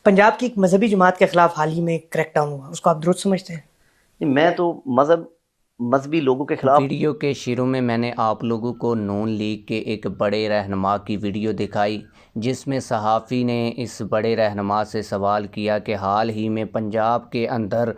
पंजाब की एक मजहबी जमात के खिलाफ हाल ही में क्रैक डाउन हुआ, उसको आप दुरुस्त समझते हैं? मैं तो मजहबी लोगों के खिलाफ वीडियो के शुरू में मैंने आप लोगों को नून लीग के एक बड़े रहनुमा की वीडियो दिखाई, जिसमें सहाफ़ी ने इस बड़े रहनुमा से सवाल किया कि हाल ही में पंजाब के अंदर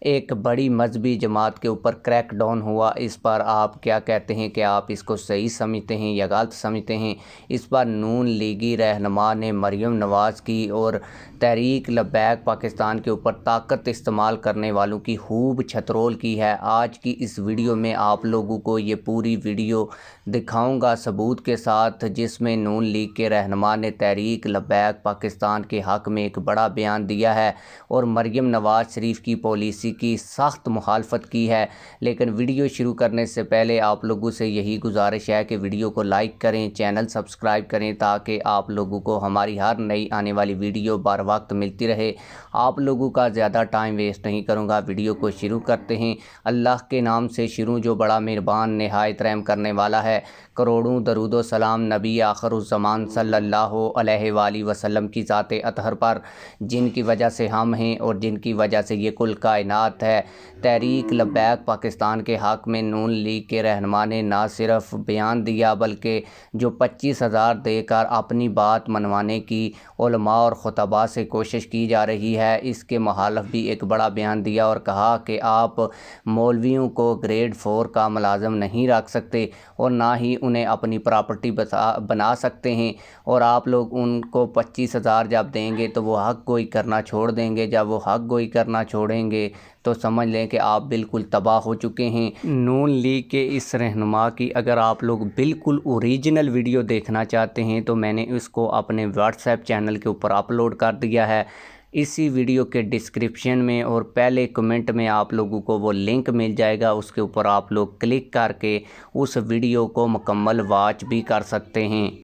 एक बड़ी मजहबी जमात के ऊपर क्रैक डाउन हुआ, इस पर आप क्या कहते हैं? कि आप इसको सही समझते हैं या गलत समझते हैं? इस पर नून लीगी रहनुमा ने मरीम नवाज़ की और तहरीक लब्बैक पाकिस्तान के ऊपर ताकत इस्तेमाल करने वालों की खूब छतरोल की है। आज की इस वीडियो में आप लोगों को ये पूरी वीडियो दिखाऊंगा सबूत के साथ, जिसमें नून लीग के रहनुमा ने तहरीक लब्बैक पाकिस्तान के हक़ में एक बड़ा बयान दिया है और मरीम नवाज़ शरीफ की पॉलिसी की सख्त मुखालफत की है। लेकिन वीडियो शुरू करने से पहले आप लोगों से यही गुजारिश है कि वीडियो को लाइक करें, चैनल सब्सक्राइब करें, ताकि आप लोगों को हमारी हर नई आने वाली वीडियो बर वक्त मिलती रहे। आप लोगों का ज़्यादा टाइम वेस्ट नहीं करूँगा, वीडियो को शुरू करते हैं। अल्लाह के नाम से शुरू जो बड़ा मेहरबान नहायत रहम करने वाला है। करोड़ों दरूद व सलाम नबी आखिरुज़्ज़मान सल्लल्लाहु अलैहि वसल्लम की ज़ात अतहर पर, जिनकी वजह से हम हैं और जिनकी वजह से ये कुल कायनात है। तहरीक लब्बैक पाकिस्तान के हक़ में नून लीग के रहनुमा ने ना सिर्फ बयान दिया, बल्कि जो 25,000 देकर अपनी बात मनवाने की उलमा और खुतबा से कोशिश की जा रही है, इसके मुखालिफ भी एक बड़ा बयान दिया और कहा कि आप मौलवियों को ग्रेड 4 का मुलाजम नहीं रख सकते और ना ही उन्हें अपनी प्रॉपर्टी बना सकते हैं, और आप लोग उनको 25,000 जब देंगे तो वो हक़ गोई करना छोड़ देंगे। जब वो हक़ गोई करना छोड़ेंगे तो समझ लें कि आप बिल्कुल तबाह हो चुके हैं। नून लीग के इस रहनुमा की अगर आप लोग बिल्कुल ओरिजिनल वीडियो देखना चाहते हैं तो मैंने इसको अपने व्हाट्सएप चैनल के ऊपर अपलोड कर दिया है। इसी वीडियो के डिस्क्रिप्शन में और पहले कमेंट में आप लोगों को वो लिंक मिल जाएगा, उसके ऊपर आप लोग क्लिक करके उस वीडियो को मुकम्मल वॉच भी कर सकते हैं।